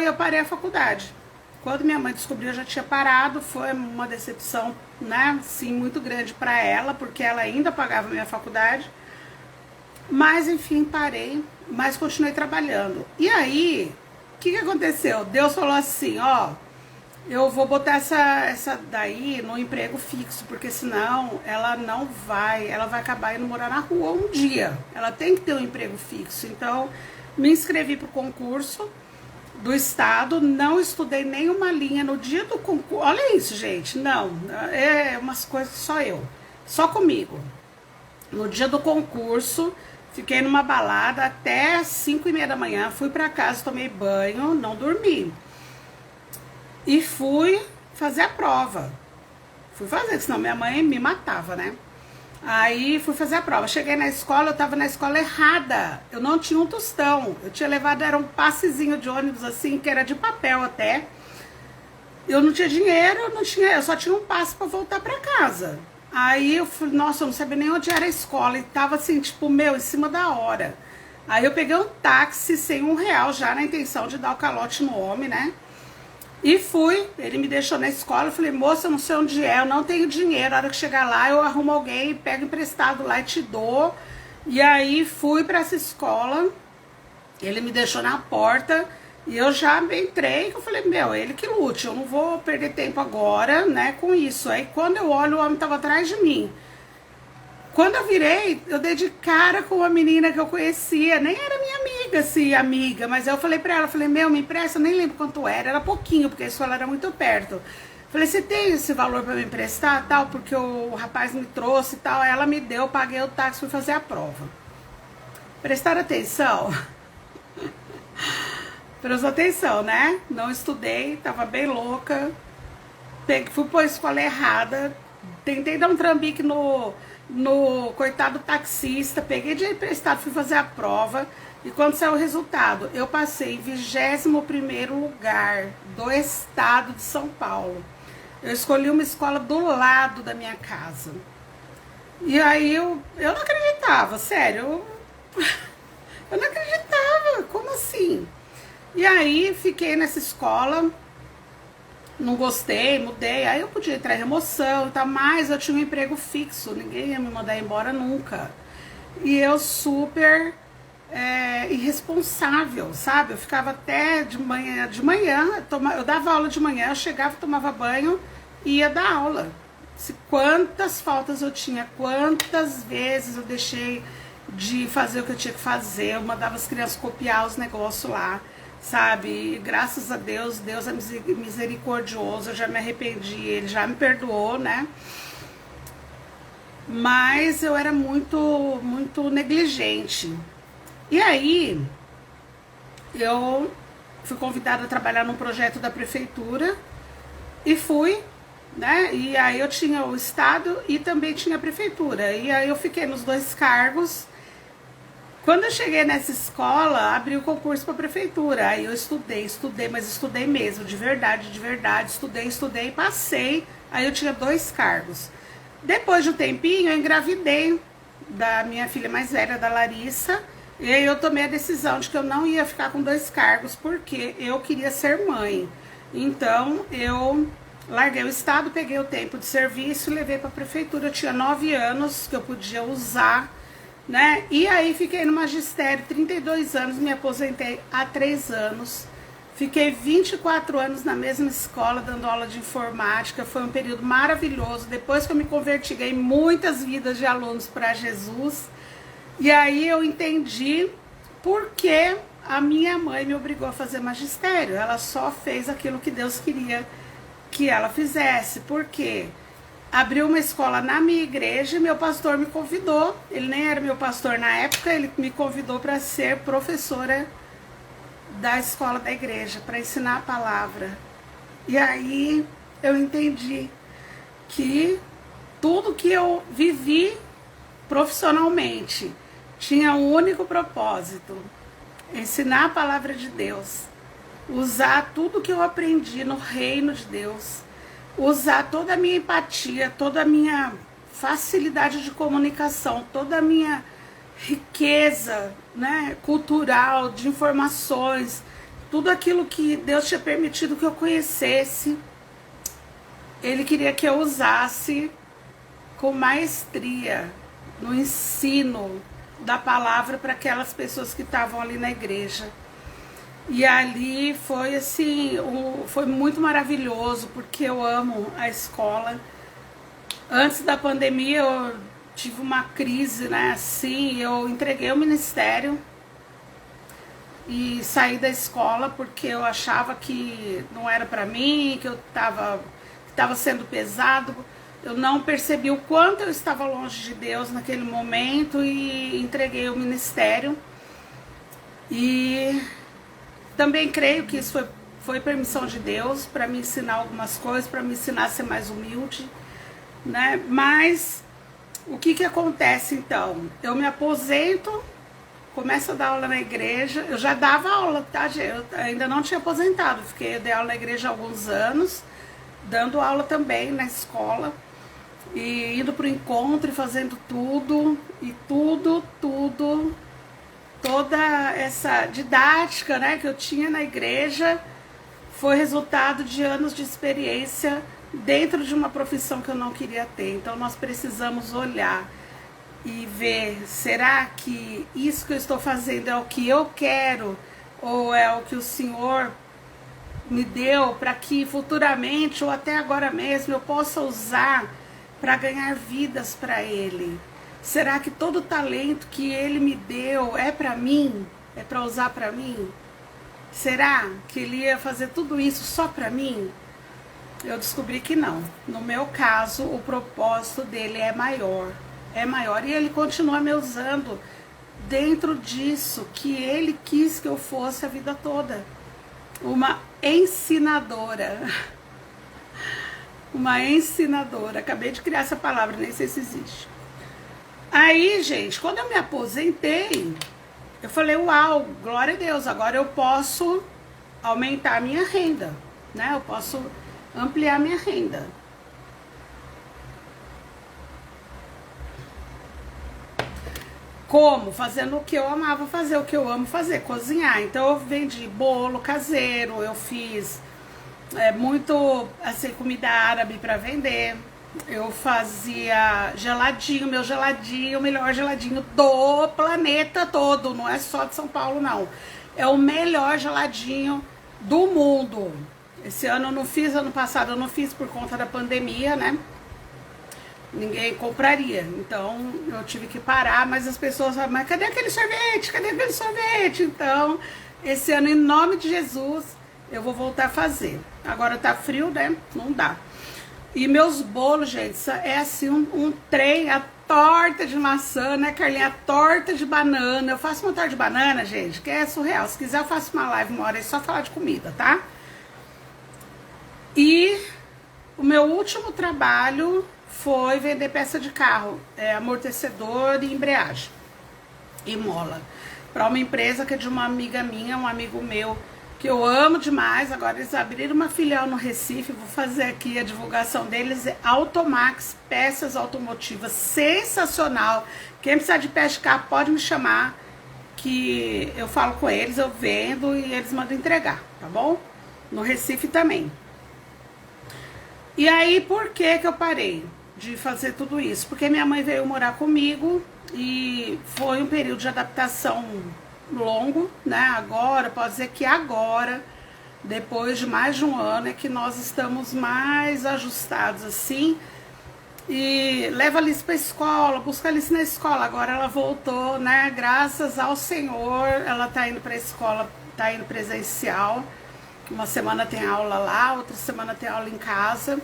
eu parei a faculdade. Quando minha mãe descobriu, eu já tinha parado, foi uma decepção, né, sim, muito grande para ela, porque ela ainda pagava minha faculdade. Mas, enfim, parei, mas continuei trabalhando. E aí, o que aconteceu? Deus falou assim, ó, eu vou botar essa daí no emprego fixo, porque senão ela vai acabar indo morar na rua um dia. Ela tem que ter um emprego fixo. Então, me inscrevi pro concurso do estado, não estudei nenhuma linha no dia do concurso. Olha isso, gente, não, é umas coisas só comigo. No dia do concurso, fiquei numa balada até 5h30 da manhã, fui pra casa, tomei banho, não dormi. E fui fazer a prova. Fui fazer, senão minha mãe me matava, né? Aí fui fazer a prova. Cheguei na escola, eu tava na escola errada. Eu não tinha um tostão. Eu tinha levado, era um passezinho de ônibus assim, que era de papel até. Eu não tinha dinheiro, eu só tinha um passe pra voltar pra casa. Aí eu falei, nossa, eu não sabia nem onde era a escola. E tava assim, tipo, em cima da hora. Aí eu peguei um táxi sem R$1 já, na intenção de dar o calote no homem, né? E fui, ele me deixou na escola, eu falei, moça, eu não sei onde é, eu não tenho dinheiro, a hora que chegar lá eu arrumo alguém, pego emprestado lá e te dou. E aí fui para essa escola, ele me deixou na porta e eu já entrei, eu falei, ele que lute, eu não vou perder tempo agora, né, com isso. Aí quando eu olho, o homem tava atrás de mim. Quando eu virei, eu dei de cara com uma menina que eu conhecia, nem era minha amiga, assim, amiga, mas eu falei pra ela, falei, me empresta, eu nem lembro quanto era pouquinho, porque a escola era muito perto. Falei, você tem esse valor pra me emprestar, tal, porque o rapaz me trouxe e tal, ela me deu, paguei o táxi, fui fazer a prova. Prestaram atenção? Prestou atenção, né? Não estudei, tava bem louca, fui pra escola errada, tentei dar um trambique no coitado taxista, peguei dinheiro emprestado, fui fazer a prova, e quando saiu o resultado, eu passei em 21º lugar do estado de São Paulo. Eu escolhi uma escola do lado da minha casa. E aí eu não acreditava, sério, eu não acreditava, como assim? E aí fiquei nessa escola, não gostei, mudei, aí eu podia entrar em remoção e tal, mas eu tinha um emprego fixo, ninguém ia me mandar embora nunca. E eu super irresponsável, sabe? Eu ficava até de manhã, eu dava aula de manhã, eu chegava, tomava banho e ia dar aula. Quantas faltas eu tinha, quantas vezes eu deixei de fazer o que eu tinha que fazer, eu mandava as crianças copiar os negócios lá, sabe? E graças a Deus, Deus é misericordioso, eu já me arrependi, ele já me perdoou, né? Mas eu era muito negligente. E aí, eu fui convidada a trabalhar num projeto da prefeitura e fui, né? E aí eu tinha o estado e também tinha a prefeitura. E aí eu fiquei nos 2 cargos. Quando eu cheguei nessa escola, abri o concurso para a prefeitura. Aí eu estudei, mas estudei mesmo, de verdade, estudei e passei Aí eu tinha 2 cargos. Depois de um tempinho, eu engravidei da minha filha mais velha, da Larissa, e aí eu tomei a decisão de que eu não ia ficar com 2 cargos, porque eu queria ser mãe. Então, eu larguei o estado, peguei o tempo de serviço e levei para a prefeitura. Eu tinha 9 anos que eu podia usar, né? E aí fiquei no magistério 32 anos, me aposentei há 3 anos. Fiquei 24 anos na mesma escola, dando aula de informática. Foi um período maravilhoso. Depois que eu me converti, ganhei muitas vidas de alunos para Jesus. E aí eu entendi por que a minha mãe me obrigou a fazer magistério. Ela só fez aquilo que Deus queria que ela fizesse. Por quê? Abriu uma escola na minha igreja e meu pastor me convidou. Ele nem era meu pastor na época, ele me convidou para ser professora da escola da igreja, para ensinar a palavra. E aí eu entendi que tudo que eu vivi profissionalmente tinha um único propósito: ensinar a palavra de Deus, usar tudo que eu aprendi no reino de Deus, usar toda a minha empatia, toda a minha facilidade de comunicação, toda a minha riqueza, né, cultural, de informações, tudo aquilo que Deus tinha permitido que eu conhecesse, Ele queria que eu usasse com maestria no ensino da palavra para aquelas pessoas que estavam ali na igreja. E ali foi assim, foi muito maravilhoso, porque eu amo a escola. Antes da pandemia eu tive uma crise, né, assim, eu entreguei o ministério e saí da escola porque eu achava que não era para mim, que eu estava sendo pesado. Eu não percebi o quanto eu estava longe de Deus naquele momento e entreguei o ministério. E também creio que isso foi permissão de Deus para me ensinar algumas coisas, para me ensinar a ser mais humilde, né? Mas o que acontece então? Eu me aposento, começo a dar aula na igreja. Eu já dava aula, tá? Eu ainda não tinha aposentado, eu dei aula na igreja há alguns anos, dando aula também na escola, e indo para o encontro e fazendo tudo, e toda essa didática, né, que eu tinha na igreja foi resultado de anos de experiência dentro de uma profissão que eu não queria ter. Então nós precisamos olhar e ver, será que isso que eu estou fazendo é o que eu quero ou é o que o Senhor me deu para que futuramente ou até agora mesmo eu possa usar para ganhar vidas para Ele? Será que todo o talento que Ele me deu é para mim? É para usar para mim? Será que Ele ia fazer tudo isso só para mim? Eu descobri que não. No meu caso, o propósito dele é maior. É maior. E Ele continua me usando dentro disso que Ele quis que eu fosse a vida toda. Uma ensinadora. Uma ensinadora. Acabei de criar essa palavra, nem sei se existe. Aí, gente, quando eu me aposentei, eu falei, uau, glória a Deus, agora eu posso aumentar a minha renda, né? Eu posso ampliar a minha renda. Como? Fazendo o que eu amava fazer, o que eu amo fazer, cozinhar. Então eu vendi bolo caseiro, eu fiz muito assim, comida árabe para vender. Eu fazia geladinho, meu geladinho, o melhor geladinho do planeta todo, não é só de São Paulo não. É o melhor geladinho do mundo. Esse ano eu não fiz, ano passado eu não fiz por conta da pandemia, né? Ninguém compraria, então eu tive que parar, mas as pessoas falam, mas cadê aquele sorvete? Cadê aquele sorvete? Então, esse ano, em nome de Jesus, eu vou voltar a fazer. Agora tá frio, né? Não dá. E meus bolos, gente, é assim um trem, a torta de maçã, né, Carlinha? A torta de banana. Eu faço uma torta de banana, gente, que é surreal. Se quiser eu faço uma live uma hora aí só falar de comida, tá? E o meu último trabalho foi vender peça de carro, amortecedor e embreagem e mola, para uma empresa que é de uma amiga minha, um amigo meu que eu amo demais. Agora eles abriram uma filial no Recife, vou fazer aqui a divulgação deles, é Automax, peças automotivas, sensacional. Quem precisar de peça de carro pode me chamar, que eu falo com eles, eu vendo e eles mandam entregar, tá bom? No Recife também. E aí, por que que eu parei de fazer tudo isso? Porque minha mãe veio morar comigo e foi um período de adaptação longo, né? Agora, pode dizer que agora, depois de mais de um ano, é que nós estamos mais ajustados assim. E leva a Alice para a escola, busca a Alice na escola. Agora ela voltou, né? Graças ao Senhor, ela tá indo para a escola, tá indo presencial. Uma semana tem aula lá, outra semana tem aula em casa.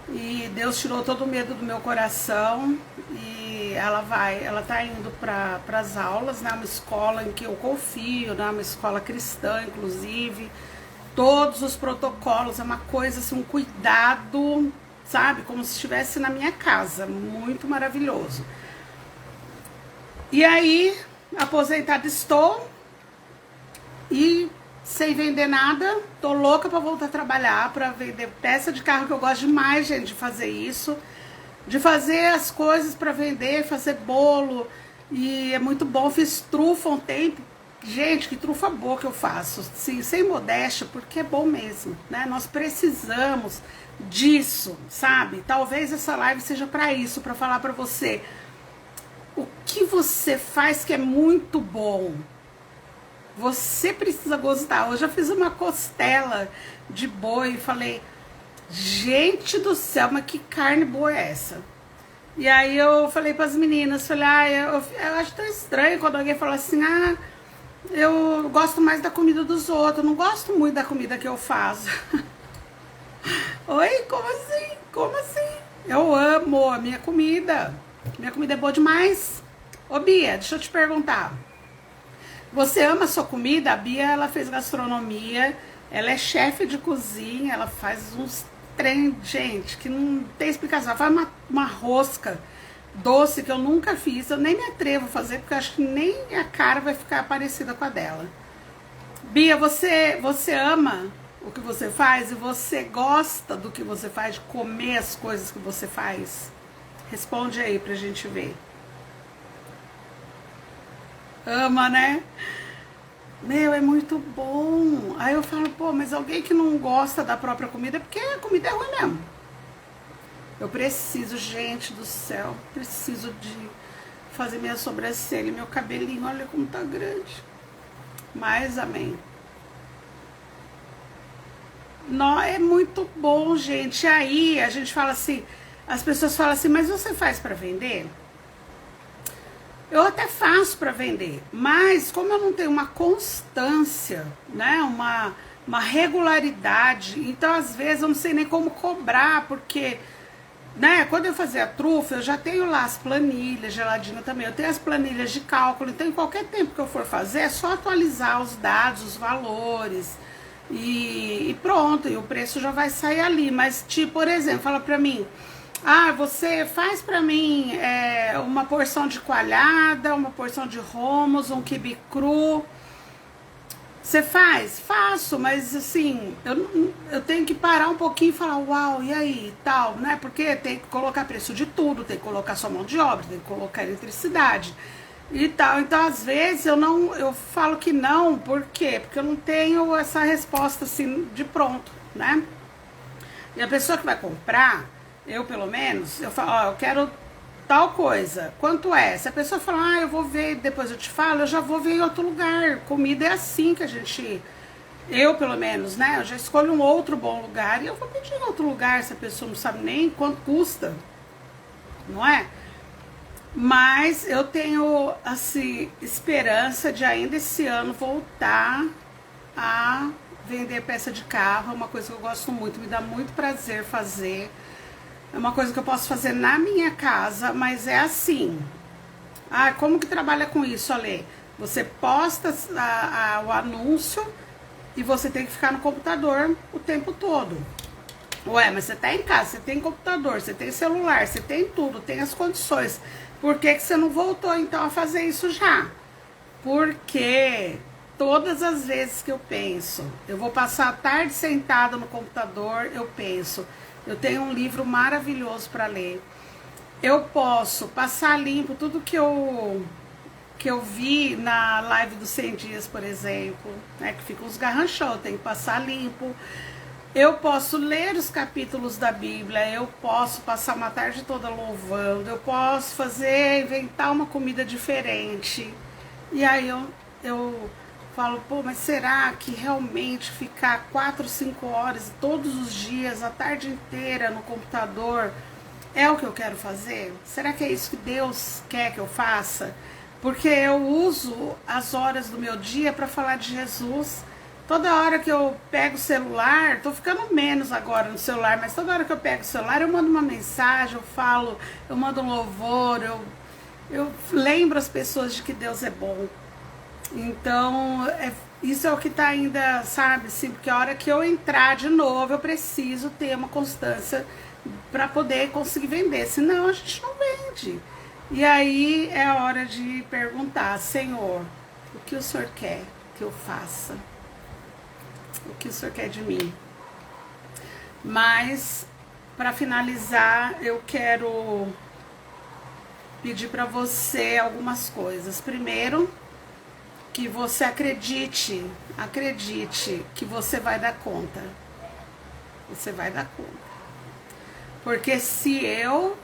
E Deus tirou todo o medo do meu coração e ela tá indo para as aulas, né? Uma escola em que eu confio, né? Uma escola cristã, inclusive. Todos os protocolos, é uma coisa assim, um cuidado, sabe? Como se estivesse na minha casa, muito maravilhoso. E aí, aposentada estou e sem vender nada, tô louca pra voltar a trabalhar, pra vender peça de carro, que eu gosto demais, gente, de fazer isso, de fazer as coisas pra vender, fazer bolo, e é muito bom. Fiz trufa um tempo, gente, que trufa boa que eu faço, sim, sem modéstia, porque é bom mesmo, né? Nós precisamos disso, sabe? Talvez essa live seja pra isso, pra falar pra você o que você faz que é muito bom. Você precisa gostar. Hoje eu fiz uma costela de boi e falei, gente do céu, mas que carne boa é essa? E aí eu falei para as meninas, falei, eu acho tão estranho quando alguém fala assim, eu gosto mais da comida dos outros, não gosto muito da comida que eu faço. Oi, como assim? Como assim? Eu amo a minha comida. Minha comida é boa demais. Ô Bia, deixa eu te perguntar. Você ama a sua comida? A Bia, ela fez gastronomia, ela é chefe de cozinha, ela faz uns trem, gente, que não tem explicação. Ela faz uma rosca doce que eu nunca fiz, eu nem me atrevo a fazer, porque eu acho que nem a cara vai ficar parecida com a dela. Bia, você ama o que você faz e você gosta do que você faz, de comer as coisas que você faz? Responde aí pra gente ver. Ama, né? Meu, é muito bom. Aí eu falo, pô, mas alguém que não gosta da própria comida, porque a comida é ruim mesmo. Eu preciso, gente do céu, preciso de fazer minha sobrancelha, meu cabelinho, olha como tá grande. Mas, amém. Não, é muito bom, gente. Aí a gente fala assim, as pessoas falam assim, mas você faz pra vender? Eu até faço para vender, mas como eu não tenho uma constância, né, uma regularidade, então às vezes eu não sei nem como cobrar, porque, né, quando eu fazia a trufa, eu já tenho lá as planilhas, geladinha também, eu tenho as planilhas de cálculo, então em qualquer tempo que eu for fazer, é só atualizar os dados, os valores, e pronto, e o preço já vai sair ali. Mas, tipo, por exemplo, fala pra mim, você faz pra mim uma porção de coalhada, uma porção de hummus, um quibe cru. Você faz? Faço, mas assim, eu tenho que parar um pouquinho e falar, uau, e aí, tal, né? Porque tem que colocar preço de tudo, tem que colocar sua mão de obra, tem que colocar eletricidade e tal. Então, às vezes, eu falo que não, por quê? Porque eu não tenho essa resposta assim de pronto, né? E a pessoa que vai comprar, eu pelo menos, eu falo, eu quero tal coisa, quanto é? Se a pessoa falar, eu vou ver, depois eu te falo, eu já vou ver em outro lugar. Comida é assim que a gente, eu pelo menos, né? Eu já escolho um outro bom lugar e eu vou pedir em outro lugar se a pessoa não sabe nem quanto custa, não é? Mas eu tenho, assim, esperança de ainda esse ano voltar a vender peça de carro. É uma coisa que eu gosto muito, me dá muito prazer fazer. É uma coisa que eu posso fazer na minha casa, mas é assim. Como que trabalha com isso, Ale? Você posta o anúncio e você tem que ficar no computador o tempo todo. Ué, mas você tá em casa, você tem computador, você tem celular, você tem tudo, tem as condições. Por que que você não voltou, então, a fazer isso já? Porque todas as vezes que eu penso, eu vou passar a tarde sentada no computador, eu penso, eu tenho um livro maravilhoso para ler. Eu posso passar limpo tudo que eu vi na live dos 100 dias, por exemplo, né, que fica uns garranchão, eu tenho que passar limpo. Eu posso ler os capítulos da Bíblia, eu posso passar uma tarde toda louvando, eu posso inventar uma comida diferente. E aí eu falo, pô, mas será que realmente ficar 4, 5 horas todos os dias, a tarde inteira no computador, é o que eu quero fazer? Será que é isso que Deus quer que eu faça? Porque eu uso as horas do meu dia para falar de Jesus. Toda hora que eu pego o celular, tô ficando menos agora no celular, mas toda hora que eu pego o celular, eu mando uma mensagem, eu falo, eu mando um louvor, eu lembro as pessoas de que Deus é bom. Então, isso é o que tá ainda, sabe, assim, porque a hora que eu entrar de novo, eu preciso ter uma constância para poder conseguir vender, senão a gente não vende. E aí é a hora de perguntar, Senhor, o que o Senhor quer que eu faça? O que o Senhor quer de mim? Mas, para finalizar, eu quero pedir para você algumas coisas. Primeiro, que você acredite que você vai dar conta. Você vai dar conta. Porque se eu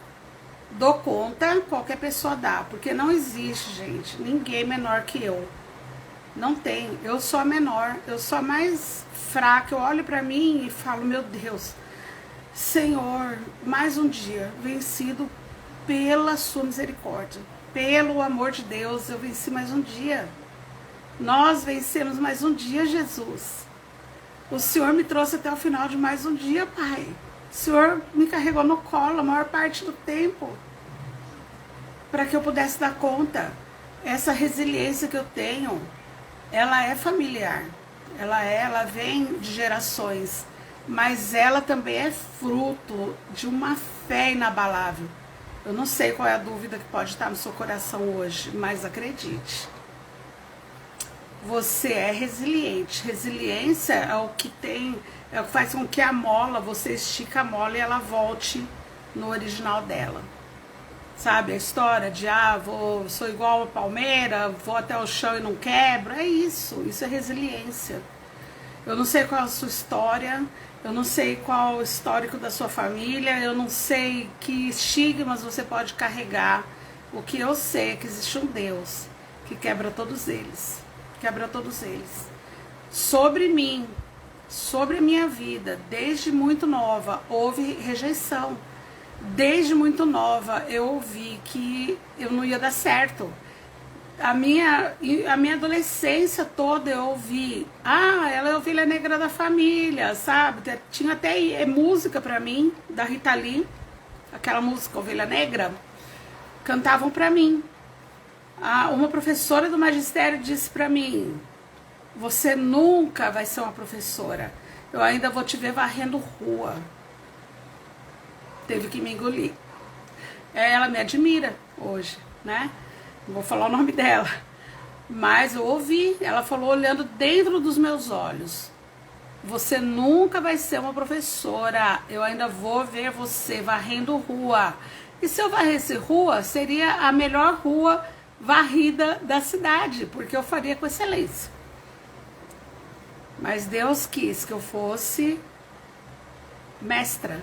dou conta, qualquer pessoa dá. Porque não existe, gente, ninguém menor que eu. Não tem. Eu sou a menor, eu sou a mais fraca. Eu olho pra mim e falo, meu Deus, Senhor, mais um dia vencido pela sua misericórdia. Pelo amor de Deus, eu venci mais um dia. Nós vencemos mais um dia, Jesus. O Senhor me trouxe até o final de mais um dia, Pai. O Senhor me carregou no colo a maior parte do tempo para que eu pudesse dar conta. Essa resiliência que eu tenho, ela é familiar. Ela vem de gerações, mas ela também é fruto de uma fé inabalável. Eu não sei qual é a dúvida que pode estar no seu coração hoje, mas acredite. Você é resiliente. Resiliência é o que faz com que a mola, você estica a mola e ela volte no original dela. Sabe, a história de, sou igual a palmeira, vou até o chão e não quebro. É isso é resiliência. Eu não sei qual é a sua história, eu não sei qual o histórico da sua família, eu não sei que estigmas você pode carregar. O que eu sei é que existe um Deus que quebra todos eles. Quebra todos eles. Sobre mim, sobre a minha vida, desde muito nova, houve rejeição. Desde muito nova eu ouvi que eu não ia dar certo. A minha adolescência toda eu ouvi, ela é a ovelha negra da família, sabe? Tinha até música pra mim, da Rita Lee, aquela música Ovelha Negra, cantavam pra mim. Uma professora do magistério disse pra mim, você nunca vai ser uma professora, eu ainda vou te ver varrendo rua. Teve que me engolir. Ela me admira hoje, né? Não vou falar o nome dela, mas eu ouvi, ela falou olhando dentro dos meus olhos, você nunca vai ser uma professora, eu ainda vou ver você varrendo rua. E se eu varresse rua, seria a melhor rua varrida da cidade, porque eu faria com excelência. Mas Deus quis que eu fosse mestra,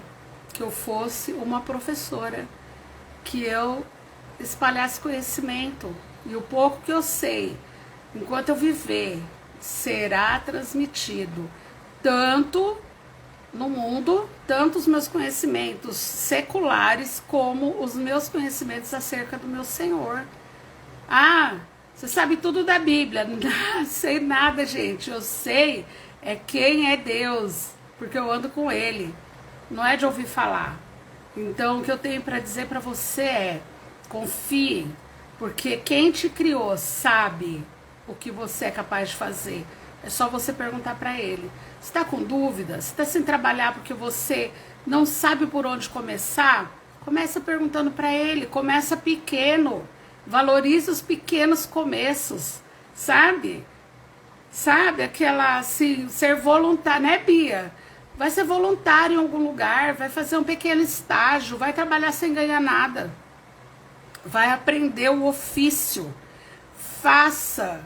que eu fosse uma professora, que eu espalhasse conhecimento, e o pouco que eu sei, enquanto eu viver, será transmitido tanto no mundo, tanto os meus conhecimentos seculares, como os meus conhecimentos acerca do meu Senhor. Você sabe tudo da Bíblia. Não sei nada, gente. Eu sei quem é Deus, porque eu ando com Ele. Não é de ouvir falar. Então, o que eu tenho para dizer para você é, confie, porque quem te criou sabe o que você é capaz de fazer. É só você perguntar para Ele. Você está com dúvida? Você está sem trabalhar porque você não sabe por onde começar? Começa perguntando para Ele. Começa pequeno. Valorize os pequenos começos, sabe? sabe? Aquela, assim, ser voluntário, né, Bia? Vai ser voluntário em algum lugar, vai fazer um pequeno estágio, vai trabalhar sem ganhar nada. Vai aprender o ofício. Faça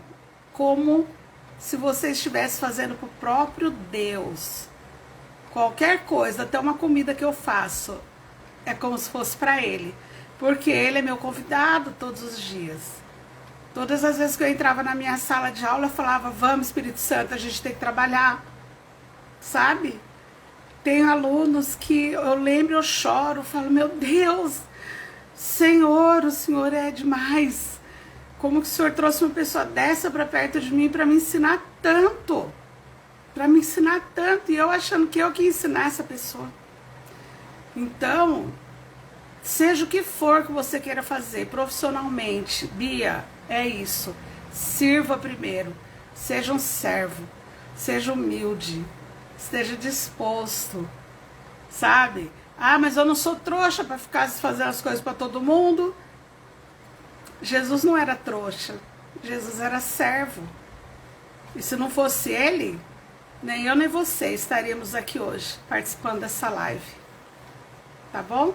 como se você estivesse fazendo para o próprio Deus. Qualquer coisa, até uma comida que eu faço, é como se fosse para Ele. Porque Ele é meu convidado todos os dias. Todas as vezes que eu entrava na minha sala de aula, eu falava, vamos, Espírito Santo, a gente tem que trabalhar. Sabe? Tem alunos que eu lembro, eu choro, falo, meu Deus, Senhor, o Senhor é demais. Como que o Senhor trouxe uma pessoa dessa para perto de mim para me ensinar tanto? Para me ensinar tanto. E eu achando que eu que ia ensinar essa pessoa. Então, seja o que for que você queira fazer profissionalmente, Bia, é isso. Sirva primeiro. Seja um servo. Seja humilde. Esteja disposto. Sabe? Ah, mas eu não sou trouxa para ficar fazendo as coisas para todo mundo. Jesus não era trouxa. Jesus era servo. E se não fosse ele, nem eu nem você estaríamos aqui hoje, participando dessa live. Tá bom?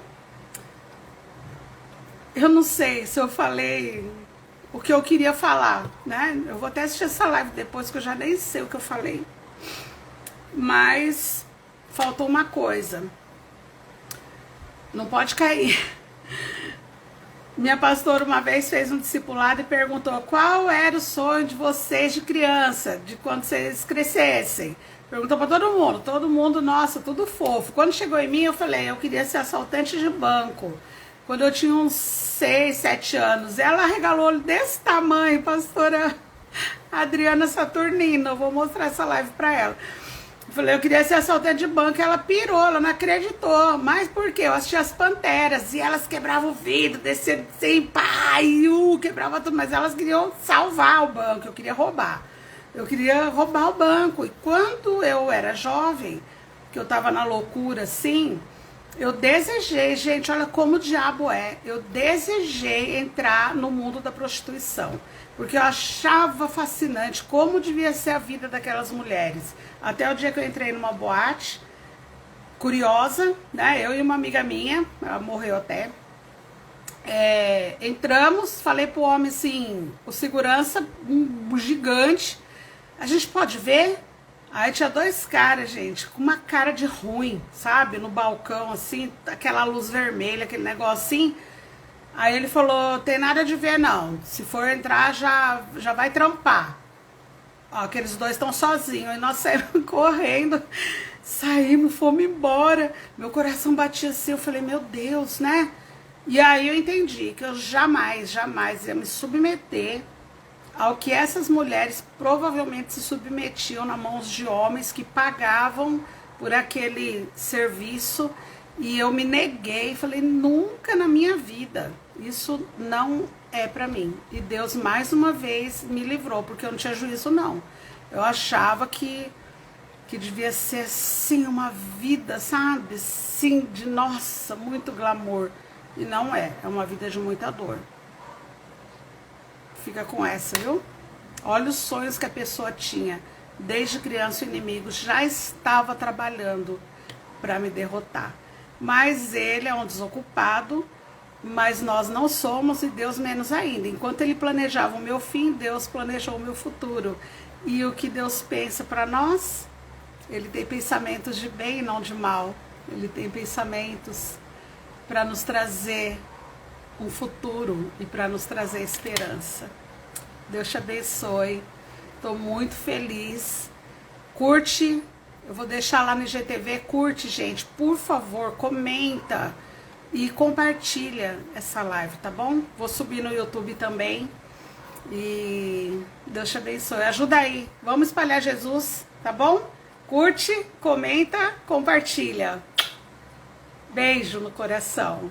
Eu não sei se eu falei o que eu queria falar, né? Eu vou até assistir essa live depois, que eu já nem sei o que eu falei. Mas faltou uma coisa. Não pode cair. Minha pastora uma vez fez um discipulado e perguntou qual era o sonho de vocês de criança, de quando vocês crescessem. Perguntou para todo mundo, nossa, tudo fofo. Quando chegou em mim, eu falei, eu queria ser assaltante de banco. Quando eu tinha uns 6, 7 anos, ela regalou olho desse tamanho, pastora Adriana Saturnino. Eu vou mostrar essa live para ela. Falei, eu queria ser assaltante de banco, ela pirou, ela não acreditou. Mas por quê? Eu assistia as Panteras e elas quebravam o vidro, desciam sem pai, quebrava tudo, mas elas queriam salvar o banco, eu queria roubar. Eu queria roubar o banco. E quando eu era jovem, que eu tava na loucura assim, eu desejei, gente, olha como o diabo é, eu desejei entrar no mundo da prostituição. Porque eu achava fascinante como devia ser a vida daquelas mulheres. Até o dia que eu entrei numa boate, curiosa, né? Eu e uma amiga minha, ela morreu até. Entramos, falei pro homem assim, o segurança, um gigante. A gente pode ver? Aí tinha dois caras, gente, com uma cara de ruim, sabe? No balcão, assim, aquela luz vermelha, aquele negócio assim. Aí ele falou, tem nada de ver não, se for entrar já vai trampar. Ó, aqueles dois estão sozinhos, aí nós saímos correndo, saímos, fomos embora. Meu coração batia assim, eu falei, meu Deus, né? E aí eu entendi que eu jamais ia me submeter ao que essas mulheres provavelmente se submetiam nas mãos de homens que pagavam por aquele serviço. E eu me neguei, falei, nunca na minha vida, isso não é pra mim. E Deus mais uma vez me livrou, porque eu não tinha juízo não. Eu achava que devia ser assim, uma vida, sabe? Sim, de nossa, muito glamour. E não é uma vida de muita dor. Fica com essa, viu? Olha os sonhos que a pessoa tinha. Desde criança o inimigo já estava trabalhando para me derrotar. Mas ele é um desocupado, mas nós não somos e Deus menos ainda. Enquanto ele planejava o meu fim, Deus planejou o meu futuro. E o que Deus pensa para nós? Ele tem pensamentos de bem e não de mal. Ele tem pensamentos para nos trazer um futuro e para nos trazer esperança. Deus te abençoe. Estou muito feliz. Curte. Eu vou deixar lá no IGTV, curte, gente, por favor, comenta e compartilha essa live, tá bom? Vou subir no YouTube também e Deus te abençoe. Ajuda aí, vamos espalhar Jesus, tá bom? Curte, comenta, compartilha. Beijo no coração.